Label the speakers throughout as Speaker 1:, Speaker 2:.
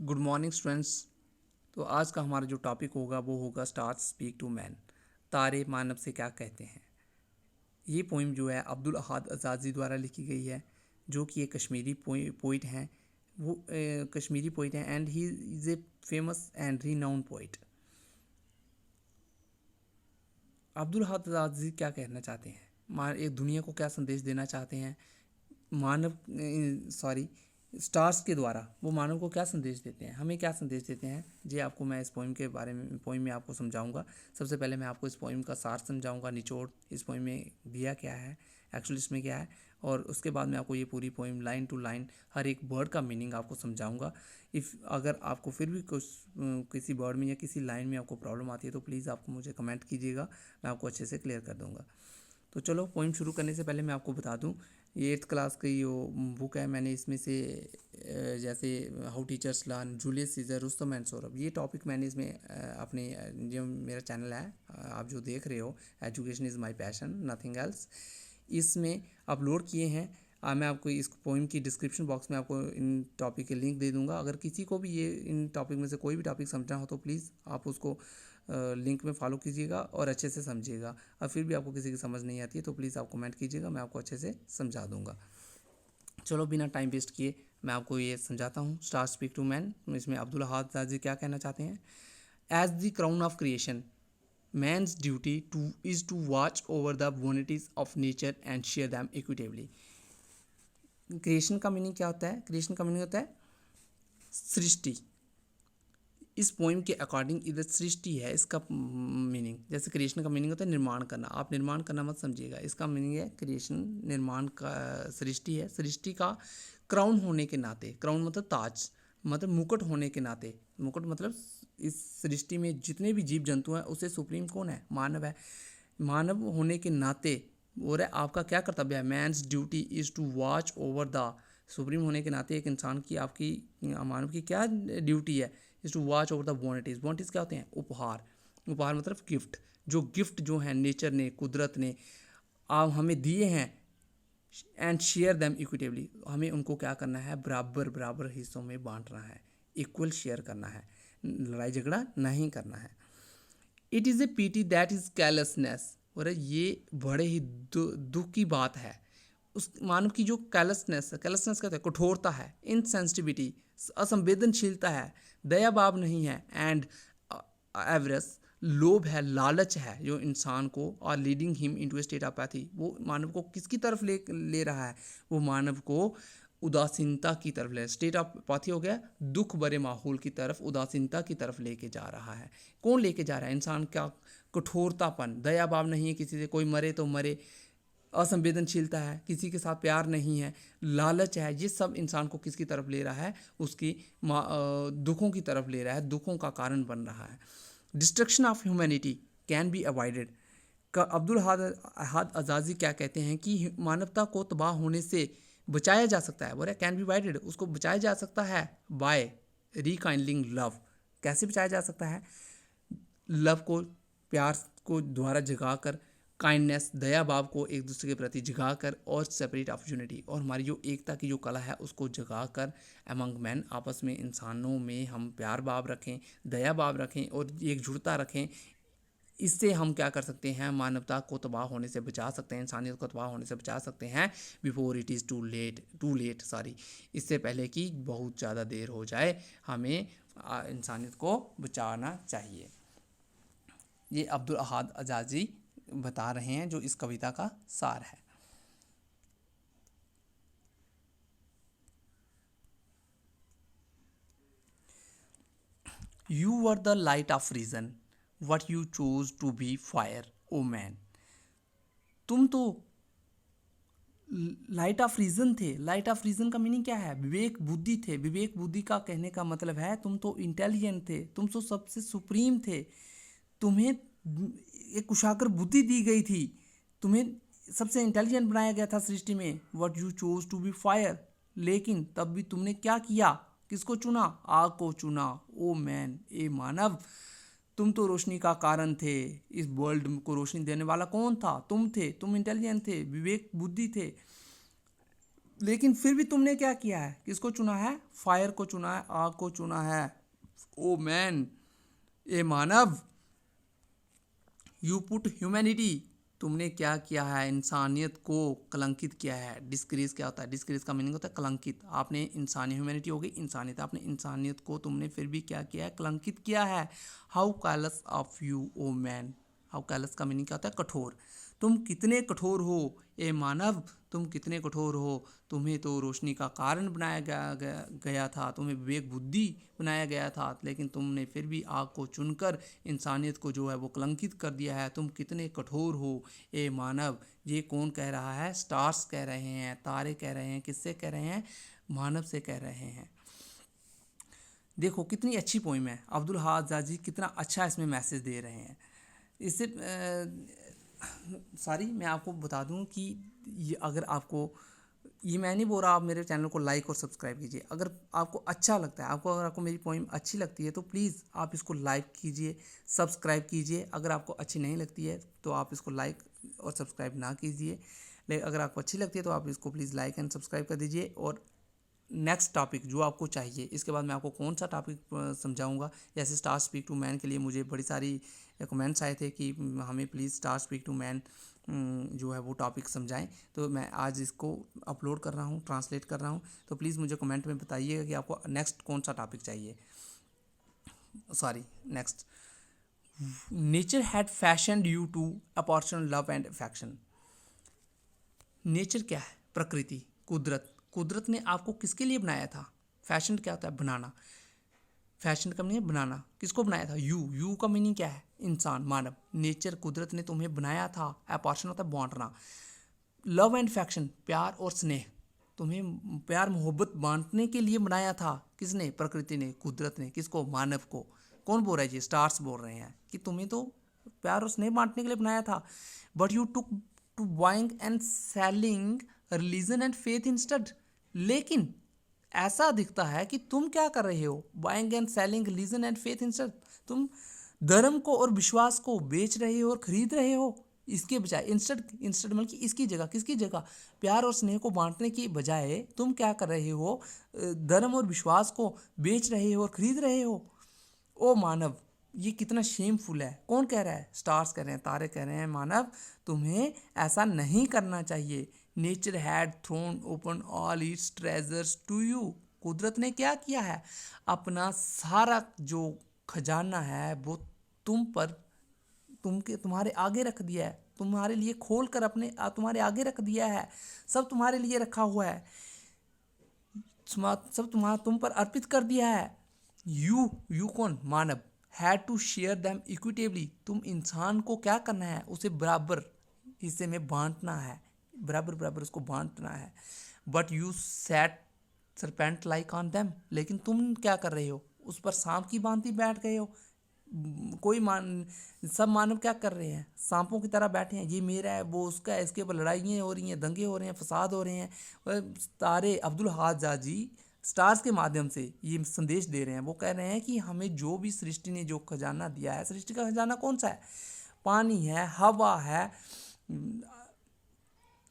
Speaker 1: Good morning students. तो आज का हमारा जो टॉपिक होगा वो होगा स्टार्स स्पीक टू मैन। तारे मानव से क्या कहते हैं। ये पोइम जो है अब्दुल अहाद अजाजी द्वारा लिखी गई है, जो कि एक कश्मीरी पोइट हैं। वो कश्मीरी पोइट हैं and he is a famous and renowned poet. Abdul Ahad Ajazi क्या कहना चाहते हैं, एक दुनिया को क्या संदेश देना चाहते हैं, मानव स्टार्स के द्वारा वो मानव को क्या संदेश देते हैं, हमें क्या संदेश देते हैं, जी आपको मैं इस पोइम में आपको समझाऊंगा। सबसे पहले मैं आपको इस पोइम का सार समझाऊंगा, निचोड़ इस पोइम में दिया क्या है, एक्चुअली इसमें क्या है, और उसके बाद मैं आपको ये पूरी पोइम लाइन टू लाइन हर एक वर्ड का मीनिंग आपको समझाऊंगा। अगर आपको फिर भी कुछ किसी वर्ड में या किसी लाइन में आपको प्रॉब्लम आती है तो प्लीज़ आपको मुझे कमेंट कीजिएगा, मैं आपको अच्छे से क्लियर कर दूंगा। तो चलो पोइम शुरू करने से पहले मैं आपको बता दूं, ये 8th क्लास की जो बुक है, मैंने इसमें से जैसे how teachers learn, Julius Caesar, Rustam and Saurabh, ये टॉपिक मैंने इसमें अपने जो मेरा चैनल है आप जो देख रहे हो, education is my passion nothing else, इसमें अपलोड किए हैं। मैं आपको इस पोइम की डिस्क्रिप्शन बॉक्स में आपको इन टॉपिक के लिंक दे दूंगा। अगर किसी को भी ये इन टॉपिक में से कोई भी टॉपिक समझना हो तो प्लीज़ आप उसको लिंक में फॉलो कीजिएगा और अच्छे से समझिएगा। और फिर भी आपको किसी की समझ नहीं आती है तो प्लीज़ आप कमेंट कीजिएगा, मैं आपको अच्छे से समझा दूंगा। चलो बिना टाइम वेस्ट किए मैं आपको ये समझाता हूँ। स्टार स्पीक टू मैन, इसमें अब्दुल अहाद अजाजी क्या कहना चाहते हैं। As the crown of creation, man's duty is to watch over the vanities of nature and share them equitably. Creation का मीनिंग क्या होता है, क्रिएशन का मीनिंग होता है सृष्टि। इस पोइम के अकॉर्डिंग इधर सृष्टि है इसका मीनिंग। जैसे क्रिएशन का मीनिंग होता है निर्माण करना, आप निर्माण करना मत समझिएगा, इसका मीनिंग है क्रिएशन, निर्माण का सृष्टि है। सृष्टि का क्राउन होने के नाते, क्राउन मतलब ताज, मतलब मुकुट होने के नाते, मुकुट मतलब इस सृष्टि में जितने भी जीव जंतु हैं उससे सुप्रीम कौन है, मानव है। मानव होने के नाते और आपका क्या कर्तव्य है, man's duty is to watch over the, supreme होने के नाते एक इंसान की, आपकी मानव की क्या ड्यूटी है, is to watch over the vanities. Vanities क्या होते हैं, उपहार, उपहार मतलब गिफ्ट, जो गिफ्ट जो है नेचर ने, कुदरत ने आप हमें दिए हैं, एंड शेयर दैम इक्विटेबली, हमें उनको क्या करना है, बराबर बराबर हिस्सों में बांटना है, इक्वल शेयर करना है, लड़ाई झगड़ा नहीं करना है। It is a pity that is callousness, और ये बड़े ही दुख की बात है उस मानव की जो कैलसनेस, कैलसनेस कहते हैं कठोरता है, इनसेंसिटिविटी असंवेदनशीलता है, दया भाव नहीं है, एंड एवरेस लोभ है, लालच है जो इंसान को, और leading him into A state of pathy, वो मानव को किसकी तरफ ले रहा है, वो मानव को उदासीनता की तरफ ले, स्टेट ऑफ पैथी हो गया दुख भरे माहौल की तरफ, उदासीनता की तरफ लेके जा रहा है। कौन लेके जा रहा है, इंसान का कठोरतापन, दया भाव नहीं है किसी से, कोई मरे तो मरे, असंवेदनशीलता है, किसी के साथ प्यार नहीं है, लालच है, ये सब इंसान को किसकी तरफ ले रहा है, उसकी दुखों की तरफ ले रहा है, दुखों का कारण बन रहा है। Destruction of humanity can be avoided, का अब्दुल अहाद अजाजी क्या कहते हैं कि मानवता को तबाह होने से बचाया जा सकता है, बोले कैन बी अवॉइडेड, उसको बचाया जा सकता है बाय रिकाइंडलिंग लव। कैसे बचाया जा सकता है, लव को, प्यार को द्वारा जगाकर, काइंडनेस दया भाव को एक दूसरे के प्रति जगाकर, और सेपरेट अपॉर्चुनिटी, और हमारी जो एकता की जो कला है उसको जगाकर, अमंग मैन, आपस में इंसानों में हम प्यार भाव रखें, दया भाव रखें और एकजुटता रखें। इससे हम क्या कर सकते हैं, मानवता को तबाह होने से बचा सकते हैं, इंसानियत को तबाह होने से बचा सकते हैं, before it is too late sorry, इससे पहले कि बहुत ज़्यादा देर हो जाए, हमें इंसानियत को बचाना चाहिए। ये अब्दुल अहाद अजाजी बता रहे हैं, जो इस कविता का सार है। You were the light of reason, what you choose to be fire O man. तुम तो लाइट ऑफ रीजन थे। लाइट ऑफ रीजन का मीनिंग क्या है, विवेक बुद्धि थे। विवेक बुद्धि का कहने का मतलब है तुम तो इंटेलिजेंट थे, तुम तो सबसे सुप्रीम थे, तुम्हें एक कुशाग्र बुद्धि दी गई थी, तुम्हें सबसे इंटेलिजेंट बनाया गया था सृष्टि में। What you chose to be fire, लेकिन तब भी तुमने क्या किया, किसको चुना, आग को चुना। ओ मैन, ए मानव, तुम तो रोशनी का कारण थे, इस वर्ल्ड को रोशनी देने वाला कौन था, तुम थे, तुम इंटेलिजेंट थे, विवेक बुद्धि थे, लेकिन फिर भी तुमने क्या किया है, किसको चुना है, फायर को चुना है, आग को चुना है। ओ मैन, ए मानव, यू पुट ह्यूमैनिटी, तुमने क्या किया है, इंसानियत को कलंकित किया है। डिस्क्रीज क्या होता है, डिस्क्रीज का मीनिंग होता है कलंकित। आपने इंसानी, ह्यूमैनिटी हो गई इंसानियत, आपने इंसानियत को तुमने फिर भी क्या किया है, कलंकित किया है। How callus of you oh man, how callus का मीनिंग क्या होता है, कठोर। तुम कितने कठोर हो ए मानव, तुम कितने कठोर हो। तुम्हें तो रोशनी का कारण बनाया गया था, तुम्हें विवेक बुद्धि बनाया गया था, लेकिन तुमने फिर भी आग को चुनकर इंसानियत को जो है वो कलंकित कर दिया है। तुम कितने कठोर हो ए मानव। ये कौन कह रहा है, स्टार्स कह रहे हैं, तारे कह रहे हैं। किससे कह रहे हैं, मानव से कह रहे हैं। देखो कितनी अच्छी पोइम है, अब्दुल हाद जाजी कितना अच्छा इसमें मैसेज दे रहे हैं। इससे सॉरी, मैं आपको बता दूं कि ये अगर आपको, ये मैं नहीं बोल रहा आप मेरे चैनल को लाइक और सब्सक्राइब कीजिए। अगर आपको अच्छा लगता है, अगर आपको मेरी पोइम अच्छी लगती है तो प्लीज़ आप इसको लाइक कीजिए, सब्सक्राइब कीजिए। अगर आपको अच्छी नहीं लगती है तो आप इसको लाइक और सब्सक्राइब ना कीजिए। लेकिन अगर आपको अच्छी लगती है तो आप इसको प्लीज़ लाइक एंड सब्सक्राइब कर दीजिए। और नेक्स्ट टॉपिक जो आपको चाहिए, इसके बाद मैं आपको कौन सा टॉपिक समझाऊंगा। जैसे स्टार स्पीक टू मैन के लिए मुझे बड़ी सारी कमेंट्स आए थे कि हमें please star speak to man जो है वो टॉपिक समझाएं। तो मैं आज इसको अपलोड कर रहा हूँ, ट्रांसलेट कर रहा हूँ। तो प्लीज़ मुझे कमेंट में बताइएगा कि आपको नेक्स्ट कौन सा टॉपिक चाहिए। Sorry, next, nature had fashioned you to apportion love and affection. Nature क्या है, प्रकृति, कुदरत। कुदरत ने आपको किसके लिए बनाया था। फैशन क्या होता है, बनाना। फैशन का मीनिंग बनाना। किसको बनाया था, यू का मीनिंग क्या है, इंसान, मानव। नेचर, कुदरत ने तुम्हें बनाया था। अपॉर्चुन होता है बांटना। लव एंड फैक्शन, प्यार और स्नेह। तुम्हें प्यार मोहब्बत बांटने के लिए बनाया था। किसने, प्रकृति ने, कुदरत ने। किसको, मानव को। कौन बोल रहा है, ये स्टार्स बोल रहे हैं कि तुम्हें तो प्यार और स्नेह बांटने के लिए बनाया था। But you took to buying and selling religion and faith instead. लेकिन ऐसा दिखता है कि तुम क्या कर रहे हो, buying and selling religion and faith instead. तुम धर्म को और विश्वास को बेच रहे हो और खरीद रहे हो। इसके बजाय, इंस्टेड मतलब कि इसकी जगह, किसकी जगह, प्यार और स्नेह को बांटने की बजाय तुम क्या कर रहे हो, धर्म और विश्वास को बेच रहे हो और खरीद रहे हो। ओ मानव, ये कितना शेमफुल है। कौन कह रहा है, स्टार्स कह रहे हैं, तारे कह रहे हैं, मानव तुम्हें ऐसा नहीं करना चाहिए। Nature had thrown open all its treasures to you. कुदरत ने क्या किया है, अपना सारा जो खजाना है वो तुम पर, तुम्हारे आगे रख दिया है। तुम्हारे लिए खोल कर अपने तुम्हारे आगे रख दिया है। सब तुम्हारे लिए रखा हुआ है, सब तुम पर अर्पित कर दिया है। यू कौन, मानव, had to share them equitably. तुम इंसान को क्या करना है, उसे बराबर हिस्से में बांटना है, बराबर बराबर उसको बांटना है। But you set serpent like on them. लेकिन तुम क्या कर रहे हो, उस पर सांप की भांति बैठ गए हो। सब मानव क्या कर रहे हैं, सांपों की तरह बैठे हैं। ये मेरा है, वो उसका है, इसके ऊपर लड़ाइयाँ हो रही हैं, दंगे हो रहे हैं, फसाद हो रहे हैं। तारे, अब्दुल हाद जाजी स्टार्स के माध्यम से ये संदेश दे रहे हैं। वो कह रहे हैं कि हमें जो भी सृष्टि ने जो खजाना दिया है, सृष्टि का खजाना कौन सा है, पानी है, हवा है,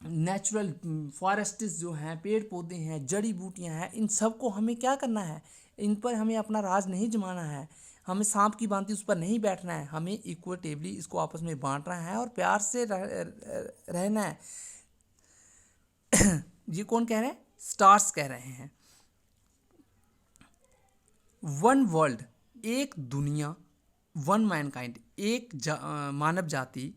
Speaker 1: नेचुरल फॉरेस्ट्स जो हैं, पेड़ पौधे हैं, जड़ी बूटियां हैं। इन सब को हमें क्या करना है, इन पर हमें अपना राज नहीं जमाना है। हमें सांप की भांति उस पर नहीं बैठना है। हमें इक्विटेबली इसको आपस में बांटना है और प्यार से रहना है। ये कौन कह रहे हैं, स्टार्स कह रहे हैं। वन वर्ल्ड, एक दुनिया, वन मैनकाइंड, एक मानव जाति,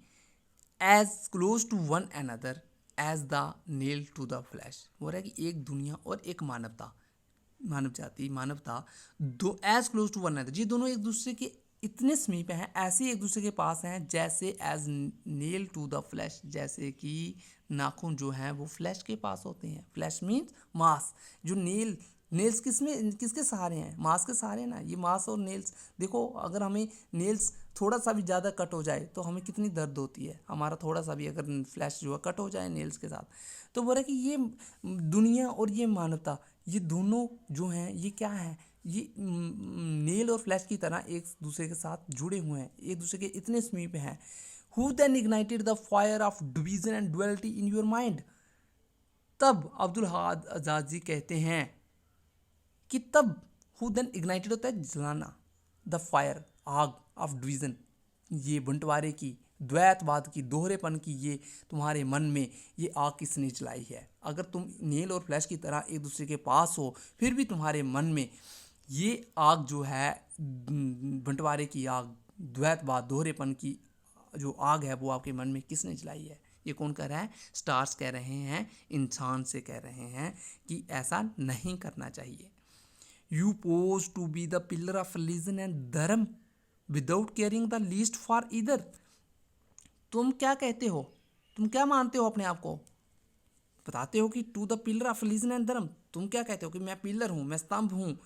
Speaker 1: as close to one another as the nail to the flesh. हो रहा है कि एक दुनिया और एक मानवता, मानव जाति, मानवता दो as close to one another, ये दोनों एक दूसरे के इतने समीप हैं, ऐसे एक दूसरे के पास हैं जैसे as nail to the flesh, जैसे कि नाखून जो हैं वो फ्लैश के पास होते हैं। फ्लैश मीन्स मांस। जो नेल्स किसके सहारे हैं, मांस के सहारे ना। ये मांस और नेल्स, देखो अगर हमें नेल्स थोड़ा सा भी ज़्यादा कट हो जाए तो हमें कितनी दर्द होती है। हमारा थोड़ा सा भी अगर फ्लैश जो है कट हो जाए नेल्स के साथ, तो बोल रहे कि ये दुनिया और ये मानवता, ये दोनों जो हैं ये क्या है, ये नेल और फ्लैश की तरह एक दूसरे के साथ जुड़े हुए हैं, एक दूसरे के इतने समीप हैं। Who then ignited the fire of division and duality in your mind. तब अब्दुल हाद आज़ाद जी कहते हैं कि तब हु देन इग्नाइटेड होता है जलाना, द फायर, आग ऑफ डिवीजन, ये बंटवारे की, द्वैतवाद की, दोहरेपन की, ये तुम्हारे मन में ये आग किसने जलाई है। अगर तुम नील और फ्लैश की तरह एक दूसरे के पास हो, फिर भी तुम्हारे मन में ये आग जो है, बंटवारे की आग, द्वैतवाद, दोहरेपन की जो आग है, वो आपके मन में किसने जलाई है। ये कौन कह रहा है? स्टार्स कह रहे हैं, इंसान से कह रहे हैं कि ऐसा नहीं करना चाहिए। You pose to be the pillar of religion and dharma without caring the least for either. तुम क्या कहते हो? तुम क्या मानते हो अपने आप को? बताते हो कि to the pillar of religion and dharma. तुम क्या कहते हो कि मैं पिलर हूँ, मैं स्तंभ हूँ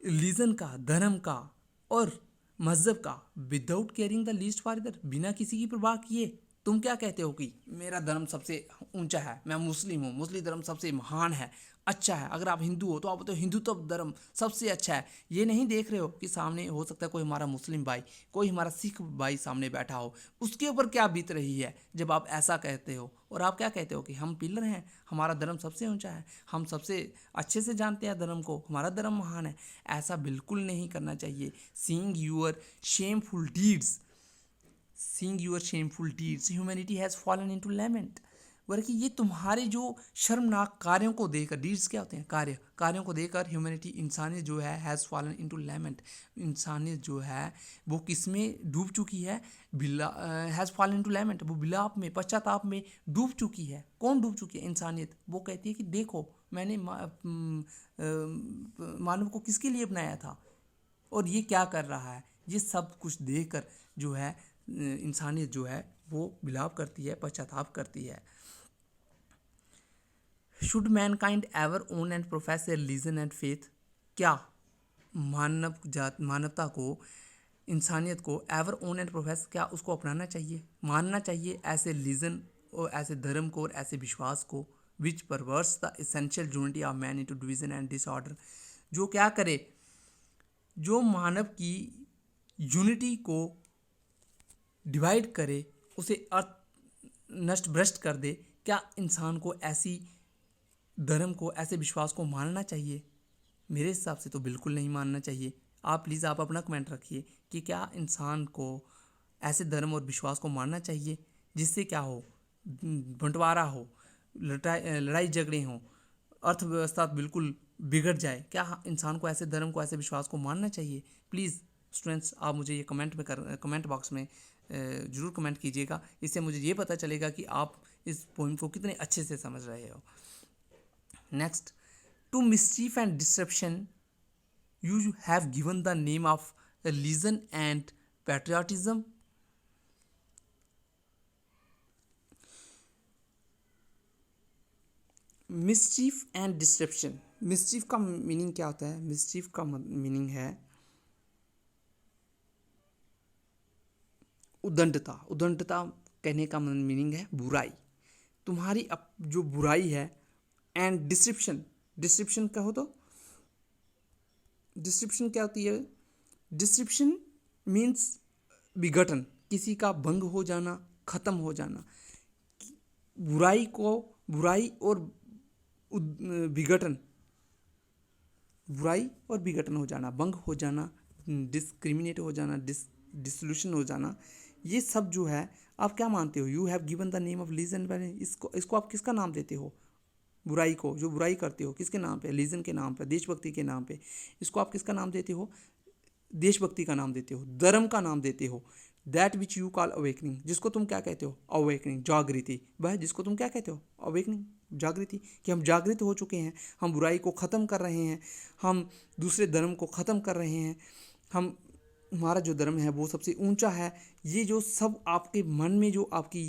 Speaker 1: रिलीजन का, धर्म का और मजहब का, without caring the least for either, बिना किसी की परवाह किए। तुम क्या कहते हो कि मेरा धर्म सबसे ऊंचा है, मैं मुस्लिम हूँ, मुस्लिम धर्म सबसे महान है, अच्छा है। अगर आप हिंदू हो तो आप बोलते हो हिंदुत्व धर्म सबसे अच्छा है। ये नहीं देख रहे हो कि सामने हो सकता है कोई हमारा मुस्लिम भाई, कोई हमारा सिख भाई सामने बैठा हो, उसके ऊपर क्या बीत रही है जब आप ऐसा कहते हो। और आप क्या कहते हो कि हम पिलर हैं, हमारा धर्म सबसे ऊंचा है, हम सबसे अच्छे से जानते हैं धर्म को, हमारा धर्म महान है। ऐसा बिल्कुल नहीं करना चाहिए। Seeing your shameful deeds, humanity has fallen into lament. बल्कि ये तुम्हारे जो शर्मनाक कार्यों को देखकर, डीड्स क्या होते हैं? कार्यों को देखकर ह्यूमैनिटी, इंसानियत जो है, हैज़ फॉलन इनटू लैमेंट, इंसानियत जो है वो किस में डूब चुकी है? हैज़ फॉलन इनटू लैमेंट, वो बिलाप में, पश्चाताप में डूब चुकी है। कौन डूब चुकी है? इंसानियत। वो कहती है कि देखो मैंने मानव को किसके लिए बनाया था और ये क्या कर रहा है। ये सब कुछ देखकर जो है इंसानियत जो है वो विलाप करती है, पश्चाताप करती है। Should mankind ever own and profess a religion and faith? क्या मानवता को, इंसानियत को एवर ओन एंड प्रोफेस, क्या उसको अपनाना चाहिए, मानना चाहिए ऐसे रिलीजन और ऐसे धर्म को और ऐसे विश्वास को which perverse the essential unity of man into division and disorder, जो क्या करे, जो मानव की यूनिटी को डिवाइड करे, उसे अर्थ नष्ट भ्रष्ट कर दे। क्या इंसान को ऐसी धर्म को, ऐसे विश्वास को मानना चाहिए? मेरे हिसाब से तो बिल्कुल नहीं मानना चाहिए। आप प्लीज़ आप अपना कमेंट रखिए कि क्या इंसान को ऐसे धर्म और विश्वास को मानना चाहिए जिससे क्या हो, बंटवारा हो, लड़ाई झगड़े हों, अर्थव्यवस्था बिल्कुल बिगड़ जाए। क्या इंसान को ऐसे धर्म को, ऐसे विश्वास को मानना चाहिए? प्लीज़ स्टूडेंट्स, आप मुझे ये कमेंट बॉक्स में ज़रूर कमेंट कीजिएगा। इससे मुझे ये पता चलेगा कि आप इस पोइम को कितने अच्छे से समझ रहे हो। Next, to mischief and deception you have given the name of religion and patriotism. Mischief and deception, mischief का मीनिंग क्या होता है? मिस्चीफ का मीनिंग है उद्दंडता। उद्दंडता कहने का मीनिंग है बुराई। तुम्हारी जो बुराई है, एंड डिस्क्रिप्शन, डिस्क्रिप्शन क्या हो तो डिस्क्रिप्शन क्या होती है? डिस्क्रिप्शन मीन्स विघटन, किसी का भंग हो जाना, खत्म हो जाना। बुराई को, बुराई और विघटन, बुराई और विघटन हो जाना, भंग हो जाना, डिस्क्रिमिनेट हो जाना, डिसोल्यूशन हो जाना, ये सब जो है आप क्या मानते हो? You have given the name of reason. इसको आप किसका नाम देते हो? बुराई को, जो बुराई करते हो, किसके नाम पे? रीजन के नाम पे, देशभक्ति के नाम पे। इसको आप किसका नाम देते हो? देशभक्ति का नाम देते हो, धर्म का नाम देते हो। That which you call awakening, जिसको तुम क्या कहते हो? अवेकनिंग, जागृति। वह जिसको तुम क्या कहते हो? अवेकनिंग, जागृति, कि हम जागृत हो चुके हैं, हम बुराई को ख़त्म कर रहे हैं, हम दूसरे धर्म को ख़त्म कर रहे हैं, हमारा जो धर्म है वो सबसे ऊंचा है। ये जो सब आपके मन में जो आपकी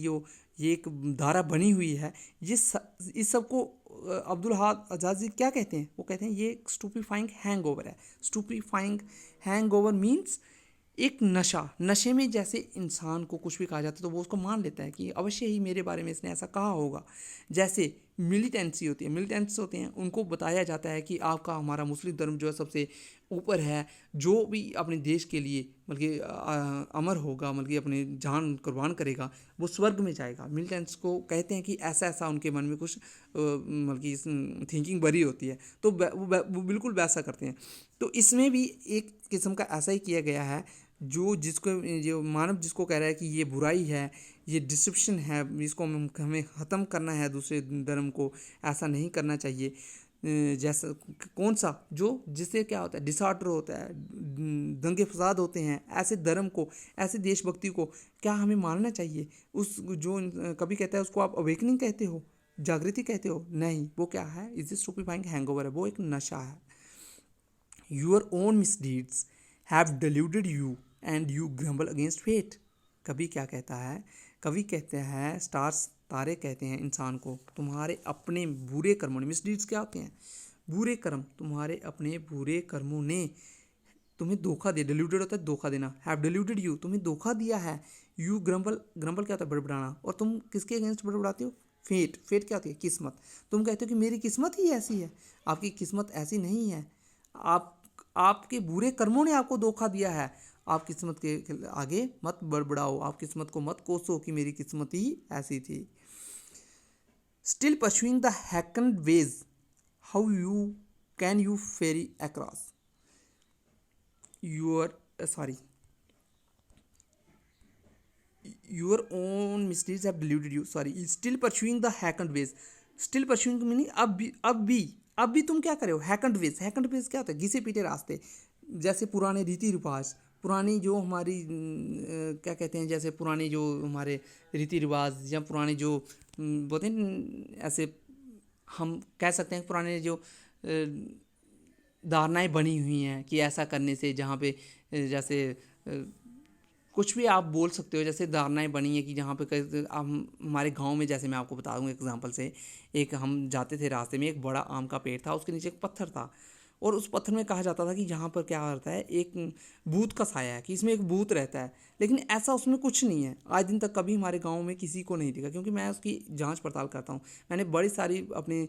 Speaker 1: ये एक धारा बनी हुई है, इस सब को अब्दुल हाद आज़ाद जी क्या कहते हैं? वो कहते हैं ये एक स्टूपीफाइंग हैंगओवर है। स्टूपीफाइंग हैंगओवर मीन्स एक नशा। नशे में जैसे इंसान को कुछ भी कहा जाता है तो वो उसको मान लेता है कि अवश्य ही मेरे बारे में इसने ऐसा कहा होगा। जैसे मिलिटेंसी होती है, मिलिटेंट्स होते हैं, उनको बताया जाता है कि आपका हमारा मुस्लिम धर्म जो है सबसे ऊपर है, जो भी अपने देश के लिए बल्कि अमर होगा, बल्कि अपने जान कुर्बान करेगा, वो स्वर्ग में जाएगा। मिलिटेंट्स को कहते हैं कि ऐसा ऐसा उनके मन में कुछ बल्कि थिंकिंग भरी होती है, तो वो बिल्कुल वैसा करते हैं। तो इसमें भी एक किस्म का ऐसा ही किया गया है, जो मानव जिसको कह रहा है कि ये बुराई है, ये डिसेप्शन है, इसको हमें ख़त्म करना है, दूसरे धर्म को ऐसा नहीं करना चाहिए। जैसा कौन सा जो जिससे क्या होता है, डिसऑर्डर होता है, दंगे फसाद होते हैं, ऐसे धर्म को, ऐसे देशभक्ति को क्या हमें मानना चाहिए? उस जो कभी कहता है उसको आप अवेकनिंग कहते हो, जागृति कहते हो? नहीं, वो क्या है? इज स्टूपिफाइंग हैंगओवर है, वो एक नशा है। Your own misdeeds have deluded you and you grumble against fate. कभी क्या कहता है, कभी कहते हैं स्टार्स, तारे कहते हैं इंसान को, तुम्हारे अपने बुरे कर्मों ने, मिसडीड्स क्या होते हैं? बुरे कर्म, तुम्हारे अपने बुरे कर्मों ने तुम्हें धोखा दिया। डिल्यूटेड होता है धोखा देना, हैव डिल्यूटेड यू, तुम्हें धोखा दिया है। यू ग्रम्बल, ग्रम्बल क्या होता है? बड़बड़ाना। और तुम किसके अगेंस्ट बड़बड़ाते हो? फेट, फेट क्या होती है? किस्मत। तुम कहते हो कि मेरी किस्मत ही ऐसी है, आपकी किस्मत ऐसी नहीं है, आपके बुरे कर्मों ने आपको धोखा दिया है। आप किस्मत के आगे मत बड़बड़ाओ, आप किस्मत को मत कोसो कि मेरी किस्मत ही ऐसी थी। Still pursuing the hackneyed ways, how you can you ferry across your your own mistakes have diluted you, still pursuing the hackneyed ways. Still pursuing meaning अब भी तुम क्या कर रहे हो? हैकन्ड वेज, हैकन्ड वेज क्या होता है? घिसे पीटे रास्ते, जैसे पुराने रीति रिवाज, पुरानी जो हमारी क्या कहते हैं, जैसे पुराने जो हमारे रीति रिवाज, या पुराने जो बोलते हैं ऐसे, हम कह सकते हैं पुराने जो धारणाएं बनी हुई हैं कि ऐसा करने से, जहाँ पे जैसे कुछ भी आप बोल सकते हो, जैसे धारणाएं बनी है कि जहाँ पे हम हमारे गांव में, जैसे मैं आपको बता दूँ एग्जांपल से, एक हम जाते थे रास्ते में, एक बड़ा आम का पेड़ था, उसके नीचे एक पत्थर था, और उस पत्थर में कहा जाता था कि यहाँ पर क्या रहता है, एक भूत का साया है, कि इसमें एक भूत रहता है। लेकिन ऐसा उसमें कुछ नहीं है, आज दिन तक कभी हमारे गांव में किसी को नहीं दिखा, क्योंकि मैं उसकी जांच पड़ताल करता हूँ। मैंने बड़ी सारी अपने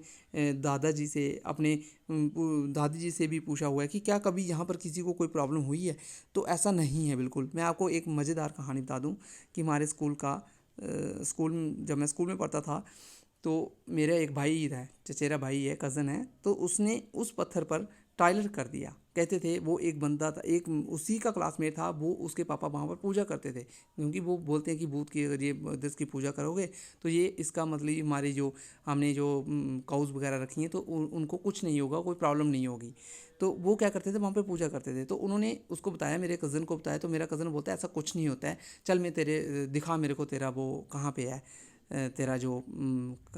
Speaker 1: दादाजी से, अपने दादी जी से भी पूछा हुआ है कि क्या कभी यहाँ पर किसी को कोई प्रॉब्लम हुई है, तो ऐसा नहीं है बिल्कुल। मैं आपको एक मज़ेदार कहानी बता दूँ कि हमारे जब मैं स्कूल में पढ़ता था, तो मेरा एक भाई है, चचेरा भाई है, कज़न है, तो उसने उस पत्थर पर टाइलर कर दिया। कहते थे वो एक बंदा था, एक उसी का क्लासमेट था, वो उसके पापा वहाँ पर पूजा करते थे, क्योंकि वो बोलते हैं कि भूत की अगर ये इसकी पूजा करोगे तो ये इसका मतलब हमारी जो हमने जो काउज वगैरह रखी हैं तो उनको कुछ नहीं होगा, कोई प्रॉब्लम नहीं होगी। तो वो क्या करते थे, वहाँ पे पूजा करते थे। तो उन्होंने उसको बताया, मेरे कज़न को बताया, तो मेरा कज़न बोलता है ऐसा कुछ नहीं होता है, चल मैं दिखा मेरे को तेरा वो कहाँ पे है, तेरा जो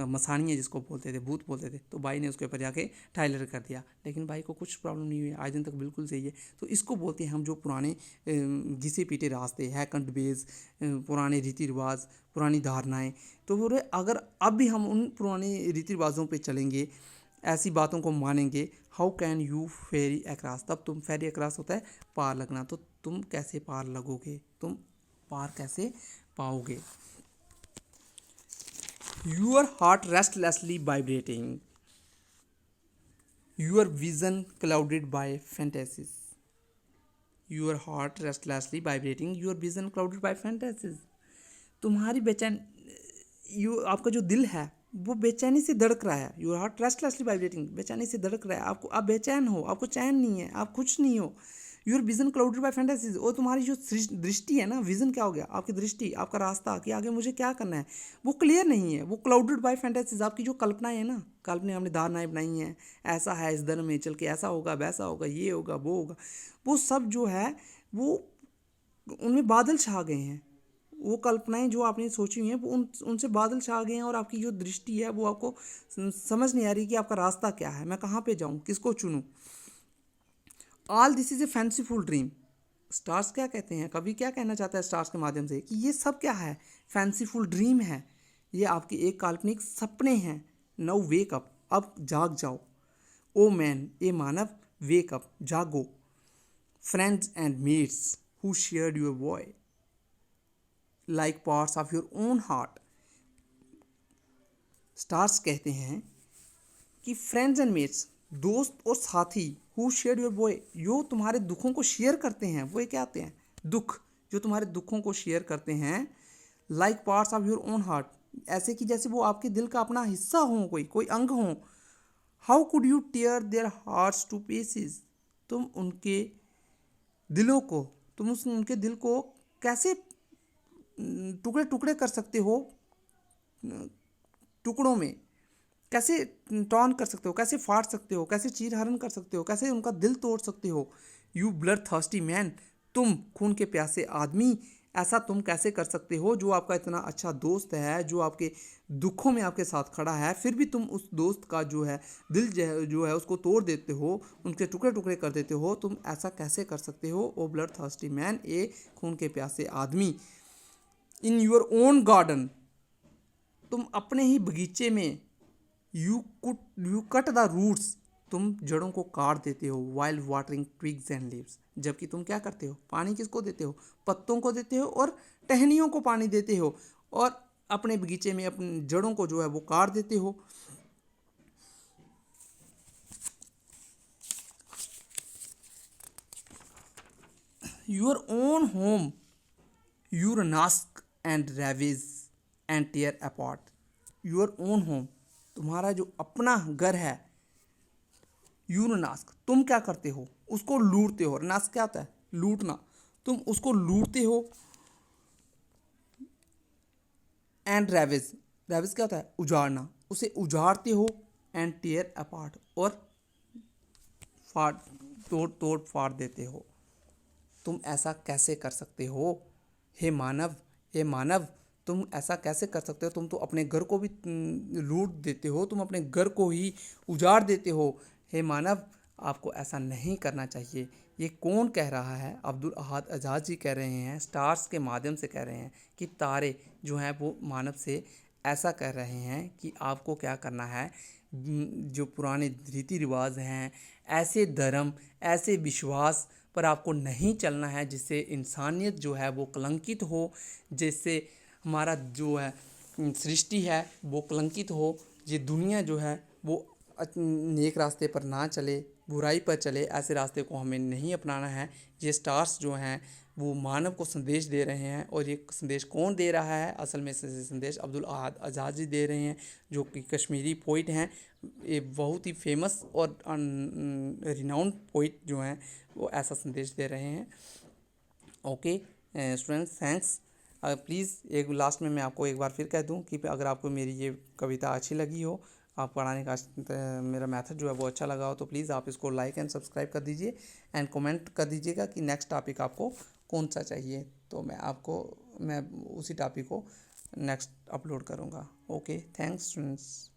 Speaker 1: मसानी है जिसको बोलते थे, भूत बोलते थे। तो भाई ने उसके ऊपर जाके टाइलर कर दिया, लेकिन भाई को कुछ प्रॉब्लम नहीं हुई, आज दिन तक बिल्कुल सही है। तो इसको बोलते हैं हम जो पुराने घिसे पीटे रास्ते, हैकन्ड वेज, पुराने रीति रिवाज, पुरानी धारणाएं। तो बोले अगर अब भी हम उन पुराने रीति रिवाजों पे चलेंगे, ऐसी बातों को मानेंगे, how can you ferry across, तब तुम, फेरी अक्रॉस होता है पार लगना, तो तुम कैसे पार लगोगे, तुम पार कैसे पाओगे? Your heart restlessly vibrating, your vision clouded by fantasies. Your heart restlessly vibrating, your vision clouded by fantasies. तुम्हारी बेचैन, आपका जो दिल है वो बेचैनी से धड़क रहा है। योर हार्ट रेस्टलेसली वाइब्रेटिंग, बेचैनी से धड़क रहा है, आपको, आप बेचैन हो, आपको चैन नहीं है, आप खुश नहीं हो। Your vision clouded by fantasies, और तुम्हारी जो दृष्टि है ना, विजन क्या हो गया, आपकी दृष्टि, आपका रास्ता कि आगे मुझे क्या करना है, वो क्लियर नहीं है, वो क्लाउडेड बाय फैंटेसीज। आपकी जो कल्पनाएं है ना, कल्पना हमने धारणाएं बनाई हैं, ऐसा है इस धर्म में चल के, ऐसा होगा, वैसा होगा, ये होगा, वो होगा, वो सब जो है वो उनमें बादल छा गए हैं। वो कल्पनाएं जो आपने सोची हुई हैं वो उनसे बादल छा गए हैं, और आपकी जो दृष्टि है वो आपको समझ नहीं आ रही कि आपका रास्ता क्या है, मैं कहाँ पे जाऊँ, किसको चुनूँ। All this is a fanciful dream. Stars क्या कहते हैं, कभी क्या कहना चाहता है स्टार्स के माध्यम से, कि ये सब क्या है, फैंसीफुल ड्रीम है, ये आपके एक काल्पनिक सपने हैं। नाउ वेक अप, अब जाग जाओ। ओ मैन, ए मानव, वेक अप, जागो। Friends and mates who shared your boy like parts of your own heart, stars कहते हैं कि फ्रेंड्स एंड मेट्स, दोस्त और साथी, हु शेयर योर बॉय, जो तुम्हारे दुखों को शेयर करते हैं, वो क्या आते हैं, दुख, जो तुम्हारे दुखों को शेयर करते हैं, like parts of your own heart, ऐसे कि जैसे वो आपके दिल का अपना हिस्सा हो, कोई अंग हो। How could you tear their hearts to pieces, तुम उनके दिलों को, उनके दिल को कैसे टुकड़े टुकड़े कर सकते हो, टुकड़ों में कैसे टॉन कर सकते हो, कैसे फाड़ सकते हो, कैसे चीर हरण कर सकते हो, कैसे उनका दिल तोड़ सकते हो। यू ब्लड थर्स्टी मैन, तुम खून के प्यासे आदमी, ऐसा तुम कैसे कर सकते हो, जो आपका इतना अच्छा दोस्त है, जो आपके दुखों में आपके साथ खड़ा है, फिर भी तुम उस दोस्त का जो है दिल जो है उसको तोड़ देते हो, उनके टुकड़े टुकड़े कर देते हो, तुम ऐसा कैसे कर सकते हो। ओ ब्लड थर्स्टी मैन, ए खून के प्यासे आदमी। इन योर ओन गार्डन, तुम अपने ही बगीचे में, यू कट द रूट्स, तुम जड़ों को काट देते हो, while watering twigs and leaves, जबकि तुम क्या करते हो, पानी किसको देते हो, पत्तों को देते हो और टहनियों को पानी देते हो, और अपने बगीचे में अपनी जड़ों को जो है वो काट देते हो। Your own home you ransack and ravage and tear apart, your own home, तुम्हारा जो अपना घर है, यूरनास्क, तुम क्या करते हो, उसको लूटते हो। नास्क क्या होता है, लूटना, तुम उसको लूटते हो। एंड रेविज, रेविज क्या होता है, उजाड़ना, उसे उजाड़ते हो। एंड टेयर अपार्ट, और फाड़, तोड़ तोड़ फाड़ देते हो। तुम ऐसा कैसे कर सकते हो, हे मानव, हे मानव, तुम ऐसा कैसे कर सकते हो, तुम तो अपने घर को भी लूट देते हो, तुम अपने घर को ही उजाड़ देते हो। हे मानव, आपको ऐसा नहीं करना चाहिए। ये कौन कह रहा है, अब्दुल अहद एजाज जी कह रहे हैं, स्टार्स के माध्यम से कह रहे हैं कि तारे जो हैं वो मानव से ऐसा कह रहे हैं कि आपको क्या करना है, जो पुराने रीति रिवाज हैं, ऐसे धर्म, ऐसे विश्वास पर आपको नहीं चलना है जिससे इंसानियत जो है वो कलंकित हो, जिससे हमारा जो है सृष्टि है वो कलंकित हो, ये दुनिया जो है वो नेक रास्ते पर ना चले, बुराई पर चले, ऐसे रास्ते को हमें नहीं अपनाना है। ये स्टार्स जो हैं वो मानव को संदेश दे रहे हैं, और ये संदेश कौन दे रहा है, असल में संदेश अब्दुल अहद एजाज जी दे रहे हैं, जो कि कश्मीरी पोइट हैं। ये बहुत ही फेमस और रिनाउंड पोइट जो हैं वो ऐसा संदेश दे रहे हैं। Okay students, thanks. प्लीज़ एक लास्ट में मैं आपको एक बार फिर कह दूं कि अगर आपको मेरी ये कविता अच्छी लगी हो, आप पढ़ाने का मेरा मेथड जो है वो अच्छा लगा हो, तो प्लीज़ आप इसको लाइक एंड सब्सक्राइब कर दीजिए, एंड कमेंट कर दीजिएगा कि नेक्स्ट टॉपिक आपको कौन सा चाहिए, तो मैं उसी टॉपिक को नेक्स्ट अपलोड करूँगा। Okay, thanks students.